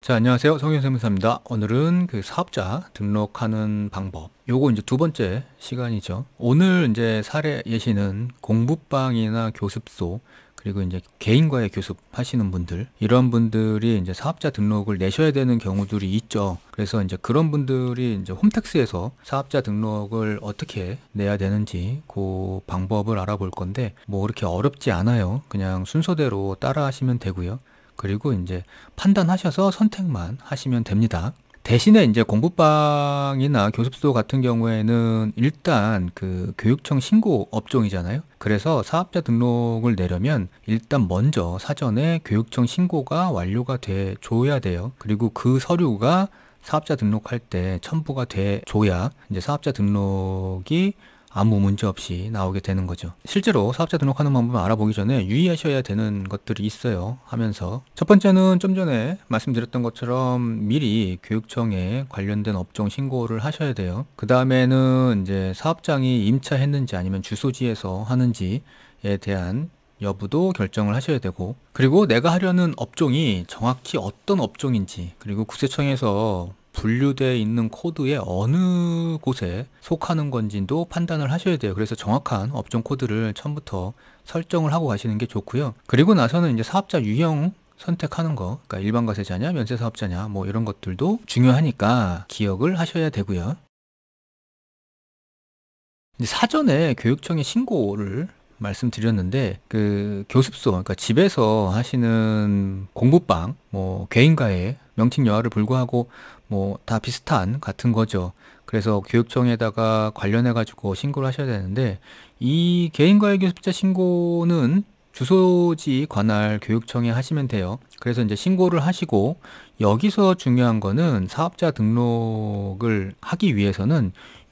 자, 안녕하세요. 성윤세무사입니다. 오늘은 그 사업자 등록하는 방법. 요거 이제 두 번째 시간이죠. 오늘 이제 사례 예시는 공부방이나 교습소, 그리고 이제 개인과의 교습 하시는 분들, 이런 분들이 이제 사업자 등록을 내셔야 되는 경우들이 있죠. 그래서 이제 그런 분들이 이제 홈택스에서 사업자 등록을 어떻게 내야 되는지 그 방법을 알아볼 건데, 뭐 그렇게 어렵지 않아요. 그냥 순서대로 따라 하시면 되고요. 그리고 이제 판단하셔서 선택만 하시면 됩니다. 대신에 이제 공부방이나 교습소 같은 경우에는 일단 그 교육청 신고 업종이잖아요. 그래서 사업자 등록을 내려면 일단 먼저 사전에 교육청 신고가 완료가 돼 줘야 돼요. 그리고 그 서류가 사업자 등록할 때 첨부가 돼 줘야 이제 사업자 등록이 아무 문제 없이 나오게 되는 거죠. 실제로 사업자 등록하는 방법을 알아보기 전에 유의하셔야 되는 것들이 있어요 하면서, 첫 번째는 좀 전에 말씀드렸던 것처럼 미리 교육청에 관련된 업종 신고를 하셔야 돼요. 그 다음에는 이제 사업장이 임차했는지 아니면 주소지에서 하는지에 대한 여부도 결정을 하셔야 되고, 그리고 내가 하려는 업종이 정확히 어떤 업종인지, 그리고 국세청에서 분류되어 있는 코드의 어느 곳에 속하는 건지도 판단을 하셔야 돼요. 그래서 정확한 업종 코드를 처음부터 설정을 하고 가시는 게 좋고요. 그리고 나서는 이제 사업자 유형 선택하는 거, 그러니까 일반 과세자냐 면세 사업자냐 뭐 이런 것들도 중요하니까 기억을 하셔야 되고요. 이제 사전에 교육청에 신고를 말씀드렸는데, 그 교습소, 그러니까 집에서 하시는 공부방, 뭐 개인과의 명칭 여하를 불구하고 뭐 다 비슷한 같은 거죠. 그래서 교육청에다가 관련해 가지고 신고를 하셔야 되는데, 이 개인과의 교습자 신고는 주소지 관할 교육청에 하시면 돼요. 그래서 이제 신고를 하시고, 여기서 중요한 거는 사업자 등록을 하기 위해서는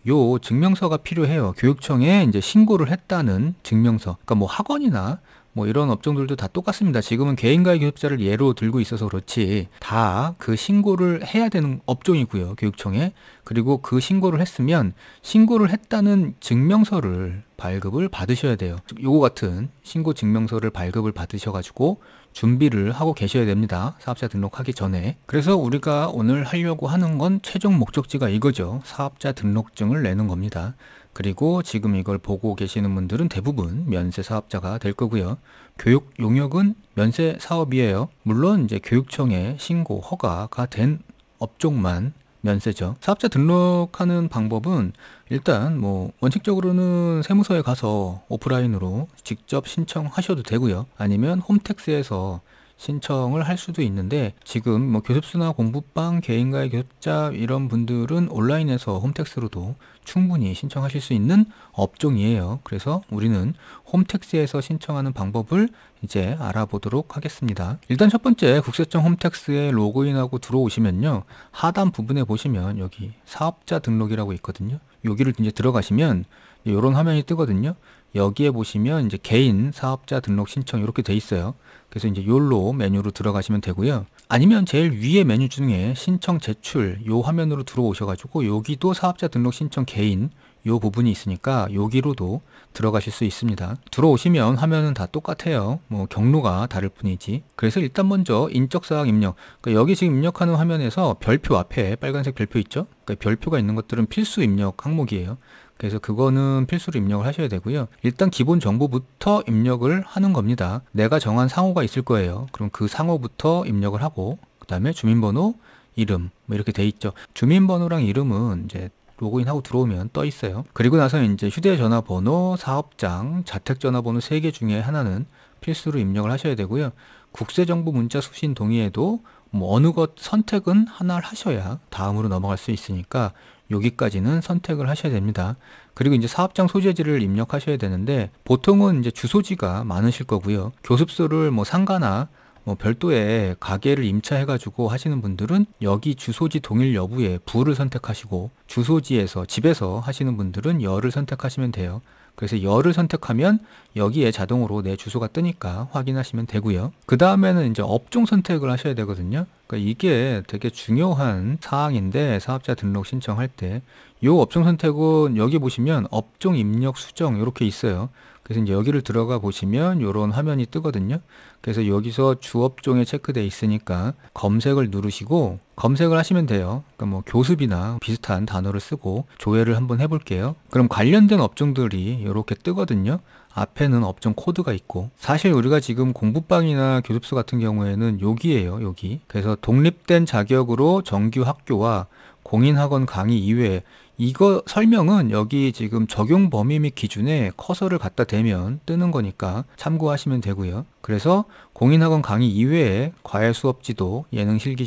요 증명서가 필요해요. 교육청에 이제 신고를 했다는 증명서. 그러니까 뭐 학원이나 뭐 이런 업종들도 다 똑같습니다. 지금은 개인과의 교습자를 예로 들고 있어서 그렇지 다 그 신고를 해야 되는 업종이고요, 교육청에. 그리고 그 신고를 했으면 신고를 했다는 증명서를 발급을 받으셔야 돼요. 요거 같은 신고 증명서를 발급을 받으셔가지고 준비를 하고 계셔야 됩니다. 사업자 등록하기 전에. 그래서 우리가 오늘 하려고 하는 건 최종 목적지가 이거죠. 사업자 등록증을 내는 겁니다. 그리고 지금 이걸 보고 계시는 분들은 대부분 면세 사업자가 될 거고요. 교육 용역은 면세 사업이에요. 물론 이제 교육청에 신고 허가가 된 업종만 면세죠. 사업자 등록하는 방법은 일단 뭐 원칙적으로는 세무서에 가서 오프라인으로 직접 신청하셔도 되고요. 아니면 홈택스에서 신청을 할 수도 있는데, 지금 뭐 교습소나 공부방, 개인과의 교습자 이런 분들은 온라인에서 홈택스로도 충분히 신청하실 수 있는 업종이에요. 그래서 우리는 홈택스에서 신청하는 방법을 이제 알아보도록 하겠습니다. 일단 첫 번째, 국세청 홈택스에 로그인하고 들어오시면요, 하단 부분에 보시면 여기 사업자 등록이라고 있거든요. 여기를 이제 들어가시면 이런 화면이 뜨거든요. 여기에 보시면 이제 개인 사업자 등록 신청 이렇게 돼 있어요. 그래서 이제 요로 메뉴로 들어가시면 되고요. 아니면 제일 위에 메뉴 중에 신청 제출 요 화면으로 들어오셔가지고 여기도 사업자 등록 신청 개인 요 부분이 있으니까 여기로도 들어가실 수 있습니다. 들어오시면 화면은 다 똑같아요. 뭐 경로가 다를 뿐이지. 그래서 일단 먼저 인적사항 입력. 그러니까 여기 지금 입력하는 화면에서 별표 앞에 빨간색 별표 있죠? 그러니까 별표가 있는 것들은 필수 입력 항목이에요. 그래서 그거는 필수로 입력을 하셔야 되고요. 일단 기본 정보부터 입력을 하는 겁니다. 내가 정한 상호가 있을 거예요. 그럼 그 상호부터 입력을 하고, 그 다음에 주민번호, 이름 뭐 이렇게 돼 있죠. 주민번호랑 이름은 이제 로그인하고 들어오면 떠 있어요. 그리고 나서 이제 휴대전화번호, 사업장, 자택전화번호 3개 중에 하나는 필수로 입력을 하셔야 되고요. 국세정보 문자 수신 동의에도 뭐 어느 것 선택은 하나를 하셔야 다음으로 넘어갈 수 있으니까 여기까지는 선택을 하셔야 됩니다. 그리고 이제 사업장 소재지를 입력하셔야 되는데, 보통은 이제 주소지가 많으실 거고요. 교습소를 뭐 상가나 뭐 별도의 가게를 임차해가지고 하시는 분들은 여기 주소지 동일 여부에 부를 선택하시고, 주소지에서 집에서 하시는 분들은 여를 선택하시면 돼요. 그래서 여를 선택하면 여기에 자동으로 내 주소가 뜨니까 확인하시면 되고요. 그 다음에는 이제 업종 선택을 하셔야 되거든요. 그러니까 이게 되게 중요한 사항인데 사업자 등록 신청할 때 요 업종 선택은 여기 보시면 업종 입력 수정 이렇게 있어요. 그래서 이제 여기를 들어가 보시면 요런 화면이 뜨거든요. 그래서 여기서 주업종에 체크돼 있으니까 검색을 누르시고 검색을 하시면 돼요. 그러니까 뭐 교습이나 비슷한 단어를 쓰고 조회를 한번 해볼게요. 그럼 관련된 업종들이 이렇게 뜨거든요. 앞에는 업종 코드가 있고, 사실 우리가 지금 공부방이나 교습소 같은 경우에는 여기에요, 여기. 그래서 독립된 자격으로 정규 학교와 공인학원 강의 이외에, 이거 설명은 여기 지금 적용 범위 및 기준에 커서를 갖다 대면 뜨는 거니까 참고하시면 되고요. 그래서 공인학원 강의 이외에 과외 수업 지도, 예능 실기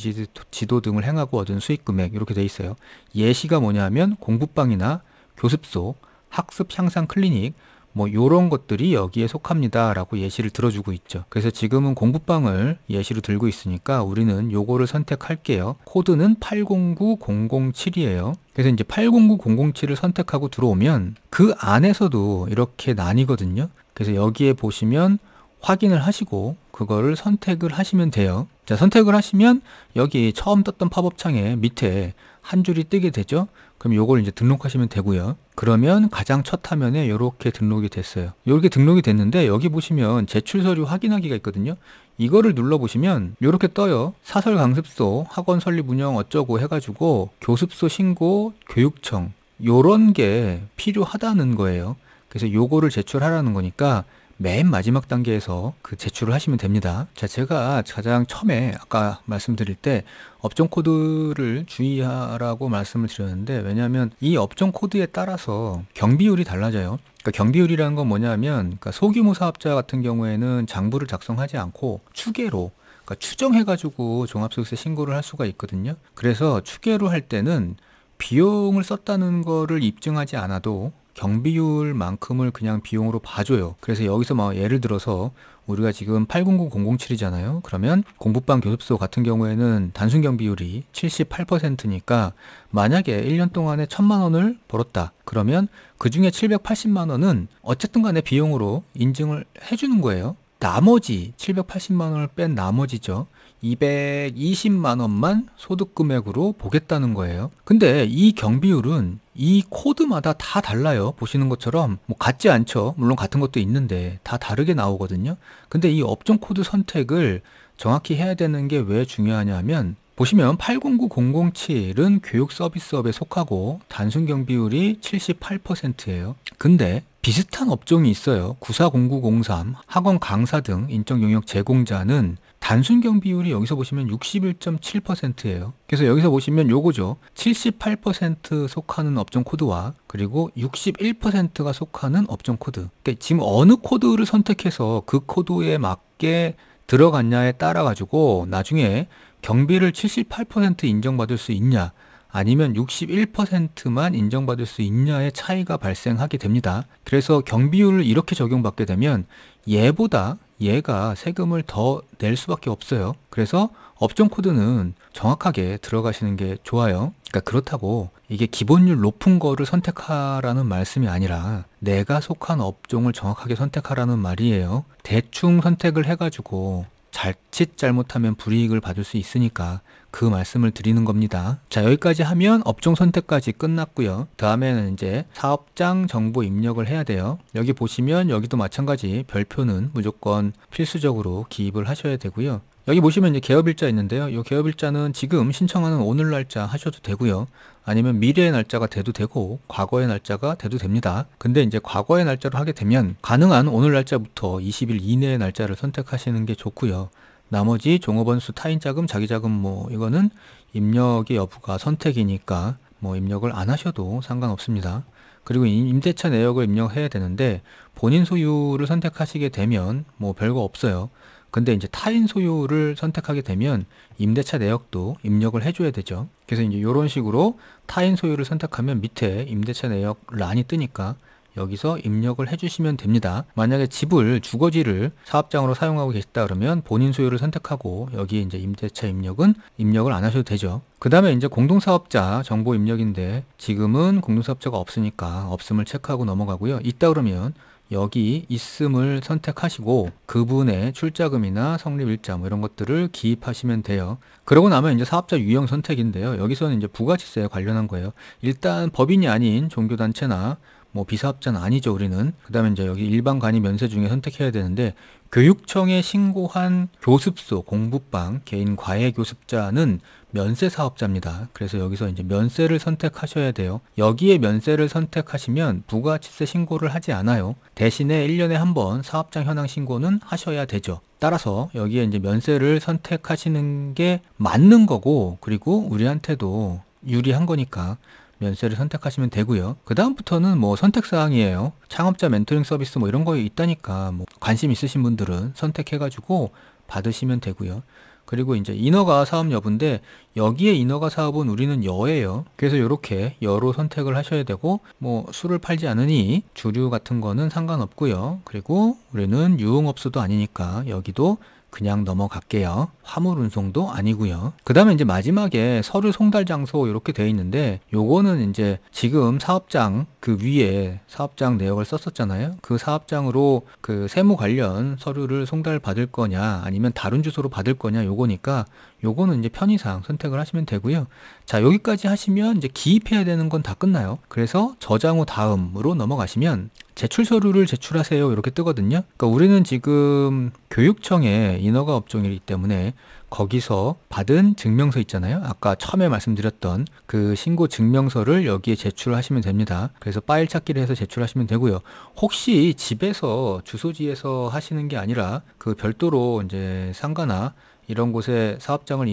지도 등을 행하고 얻은 수익 금액 이렇게 돼 있어요. 예시가 뭐냐면 공부방이나 교습소, 학습 향상 클리닉, 뭐 요런 것들이 여기에 속합니다 라고 예시를 들어주고 있죠. 그래서 지금은 공부방을 예시로 들고 있으니까 우리는 요거를 선택할게요. 코드는 809007이에요. 그래서 이제 809007을 선택하고 들어오면 그 안에서도 이렇게 나뉘거든요. 그래서 여기에 보시면 확인을 하시고 그거를 선택을 하시면 돼요. 자, 선택을 하시면 여기 처음 떴던 팝업 창에 밑에 한 줄이 뜨게 되죠. 그럼 요걸 이제 등록하시면 되고요. 그러면 가장 첫 화면에 이렇게 등록이 됐어요. 이렇게 등록이 됐는데 여기 보시면 제출 서류 확인하기가 있거든요. 이거를 눌러보시면 이렇게 떠요. 사설 강습소, 학원 설립 운영 어쩌고 해가지고 교습소 신고, 교육청 요런 게 필요하다는 거예요. 그래서 요거를 제출하라는 거니까 맨 마지막 단계에서 그 제출을 하시면 됩니다. 자, 제가 가장 처음에 아까 말씀드릴 때 업종 코드를 주의하라고 말씀을 드렸는데, 왜냐하면 이 업종 코드에 따라서 경비율이 달라져요. 그러니까 경비율이라는 건 뭐냐면, 그러니까 소규모 사업자 같은 경우에는 장부를 작성하지 않고 추계로, 그러니까 추정해가지고 종합소득세 신고를 할 수가 있거든요. 그래서 추계로 할 때는 비용을 썼다는 거를 입증하지 않아도 경비율만큼을 그냥 비용으로 봐줘요. 그래서 여기서 막 예를 들어서 우리가 지금 809007이잖아요. 그러면 공부방 교습소 같은 경우에는 단순 경비율이 78%니까 만약에 1년 동안에 1000만 원을 벌었다. 그러면 그 중에 780만 원은 어쨌든 간에 비용으로 인증을 해주는 거예요. 나머지 780만 원을 뺀 나머지죠. 220만 원만 소득 금액으로 보겠다는 거예요. 근데 이 경비율은 이 코드마다 다 달라요. 보시는 것처럼 뭐 같지 않죠. 물론 같은 것도 있는데 다 다르게 나오거든요. 근데 이 업종 코드 선택을 정확히 해야 되는 게 왜 중요하냐면, 보시면 809007은 교육 서비스업에 속하고 단순 경비율이 78%예요. 근데 비슷한 업종이 있어요. 940903, 학원 강사 등 인적 용역 제공자는 단순 경비율이 여기서 보시면 61.7%예요. 그래서 여기서 보시면 요거죠. 78% 속하는 업종 코드와 그리고 61%가 속하는 업종 코드. 그러니까 지금 어느 코드를 선택해서 그 코드에 맞게 들어갔냐에 따라 가지고 나중에 경비를 78% 인정받을 수 있냐, 아니면 61%만 인정받을 수 있냐의 차이가 발생하게 됩니다. 그래서 경비율을 이렇게 적용받게 되면 얘보다 얘가 세금을 더 낼 수밖에 없어요. 그래서 업종 코드는 정확하게 들어가시는 게 좋아요. 그러니까 그렇다고 이게 기본율 높은 거를 선택하라는 말씀이 아니라 내가 속한 업종을 정확하게 선택하라는 말이에요. 대충 선택을 해가지고 자칫 잘못하면 불이익을 받을 수 있으니까 그 말씀을 드리는 겁니다. 자, 여기까지 하면 업종 선택까지 끝났고요. 다음에는 이제 사업장 정보 입력을 해야 돼요. 여기 보시면 여기도 마찬가지 별표는 무조건 필수적으로 기입을 하셔야 되고요. 여기 보시면 이제 개업일자 있는데요. 이 개업일자는 지금 신청하는 오늘 날짜 하셔도 되고요. 아니면 미래의 날짜가 돼도 되고 과거의 날짜가 돼도 됩니다. 근데 이제 과거의 날짜로 하게 되면 가능한 오늘 날짜부터 20일 이내의 날짜를 선택하시는 게 좋고요. 나머지 종업원수, 타인자금, 자기자금 뭐 이거는 입력의 여부가 선택이니까 뭐 입력을 안 하셔도 상관없습니다. 그리고 임대차 내역을 입력해야 되는데 본인 소유를 선택하시게 되면 뭐 별거 없어요. 근데 이제 타인 소유를 선택하게 되면 임대차 내역도 입력을 해줘야 되죠. 그래서 이제 이런 식으로 타인 소유를 선택하면 밑에 임대차 내역 란이 뜨니까 여기서 입력을 해주시면 됩니다. 만약에 집을, 주거지를 사업장으로 사용하고 계시다 그러면 본인 소유를 선택하고 여기 이제 임대차 입력은 입력을 안 하셔도 되죠. 그 다음에 이제 공동사업자 정보 입력인데 지금은 공동사업자가 없으니까 없음을 체크하고 넘어가고요. 있다 그러면 여기 있음을 선택하시고 그분의 출자금이나 성립일자 뭐 이런 것들을 기입하시면 돼요. 그러고 나면 이제 사업자 유형 선택인데요. 여기서는 이제 부가치세에 관련한 거예요. 일단 법인이 아닌 종교단체나 뭐 비사업자는 아니죠, 우리는. 그 다음에 이제 여기 일반 간이 면세 중에 선택해야 되는데, 교육청에 신고한 교습소, 공부방, 개인 과외 교습자는 면세 사업자입니다. 그래서 여기서 이제 면세를 선택하셔야 돼요. 여기에 면세를 선택하시면 부가치세 신고를 하지 않아요. 대신에 1년에 한 번 사업장 현황 신고는 하셔야 되죠. 따라서 여기에 이제 면세를 선택하시는 게 맞는 거고, 그리고 우리한테도 유리한 거니까 면세를 선택하시면 되고요. 그 다음부터는 뭐 선택사항이에요. 창업자 멘토링 서비스 뭐 이런 거 있다니까 뭐 관심 있으신 분들은 선택해가지고 받으시면 되고요. 그리고 이제 인허가 사업 여부인데 여기에 인허가 사업은 우리는 여예요. 그래서 이렇게 여로 선택을 하셔야 되고 뭐 술을 팔지 않으니 주류 같은 거는 상관없고요. 그리고 우리는 유흥업소도 아니니까 여기도 그냥 넘어갈게요. 화물 운송도 아니고요. 그 다음에 이제 마지막에 서류 송달 장소 이렇게 돼 있는데 요거는 이제 지금 사업장 그 위에 사업장 내역을 썼었잖아요. 그 사업장으로 그 세무 관련 서류를 송달 받을 거냐 아니면 다른 주소로 받을 거냐 요거니까 요거는 이제 편의상 선택을 하시면 되고요. 자, 여기까지 하시면 이제 기입해야 되는 건 다 끝나요. 그래서 저장 후 다음으로 넘어가시면 제출 서류를 제출하세요 이렇게 뜨거든요. 그러니까 우리는 지금 교육청에 인허가 업종이기 때문에 거기서 받은 증명서 있잖아요. 아까 처음에 말씀드렸던 그 신고 증명서를 여기에 제출하시면 됩니다. 그래서 파일 찾기를 해서 제출하시면 되고요. 혹시 집에서 주소지에서 하시는 게 아니라 그 별도로 이제 상가나 이런 곳에 사업장을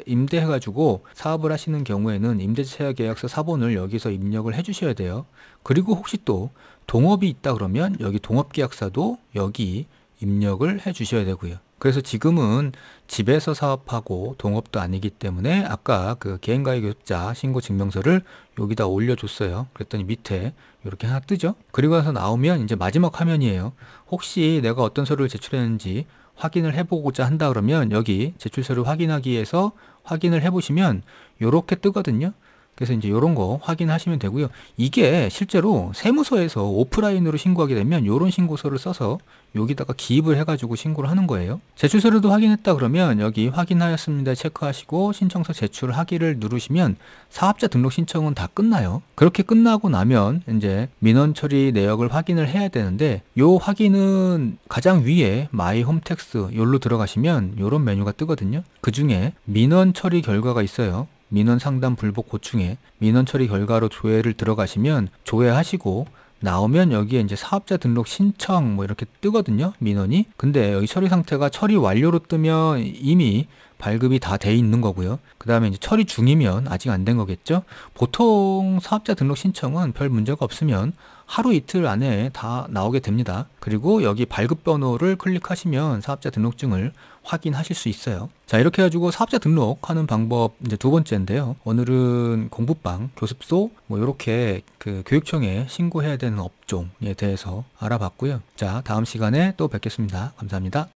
임대해가지고 사업을 하시는 경우에는 임대차계약서 사본을 여기서 입력을 해주셔야 돼요. 그리고 혹시 또 동업이 있다 그러면 여기 동업계약서도 여기 입력을 해주셔야 되고요. 그래서 지금은 집에서 사업하고 동업도 아니기 때문에 아까 그 개인가입 교습자 신고 증명서를 여기다 올려줬어요. 그랬더니 밑에 이렇게 하나 뜨죠. 그리고 나서 나오면 이제 마지막 화면이에요. 혹시 내가 어떤 서류를 제출했는지 확인을 해보고자 한다 그러면 여기 제출서를 확인하기에서 확인을 해보시면 이렇게 뜨거든요. 그래서 이제 이런 거 확인하시면 되고요. 이게 실제로 세무서에서 오프라인으로 신고하게 되면 이런 신고서를 써서 여기다가 기입을 해가지고 신고를 하는 거예요. 제출서류도 확인했다 그러면 여기 확인하였습니다 체크하시고 신청서 제출하기를 누르시면 사업자 등록 신청은 다 끝나요. 그렇게 끝나고 나면 이제 민원 처리 내역을 확인을 해야 되는데 요 확인은 가장 위에 마이 홈택스 여기로 들어가시면 이런 메뉴가 뜨거든요. 그 중에 민원 처리 결과가 있어요. 민원 상담 불복 고충에 민원 처리 결과로 조회를 들어가시면 조회하시고 나오면 여기에 이제 사업자 등록 신청 뭐 이렇게 뜨거든요. 민원이. 근데 여기 처리 상태가 처리 완료로 뜨면 이미 발급이 다 돼 있는 거고요. 그 다음에 이제 처리 중이면 아직 안 된 거겠죠. 보통 사업자 등록 신청은 별 문제가 없으면 하루 이틀 안에 다 나오게 됩니다. 그리고 여기 발급 번호를 클릭하시면 사업자 등록증을 확인하실 수 있어요. 자, 이렇게 해가지고 사업자 등록하는 방법 이제 두 번째인데요. 오늘은 공부방, 교습소 뭐 이렇게 그 교육청에 신고해야 되는 업종에 대해서 알아봤고요. 자, 다음 시간에 또 뵙겠습니다. 감사합니다.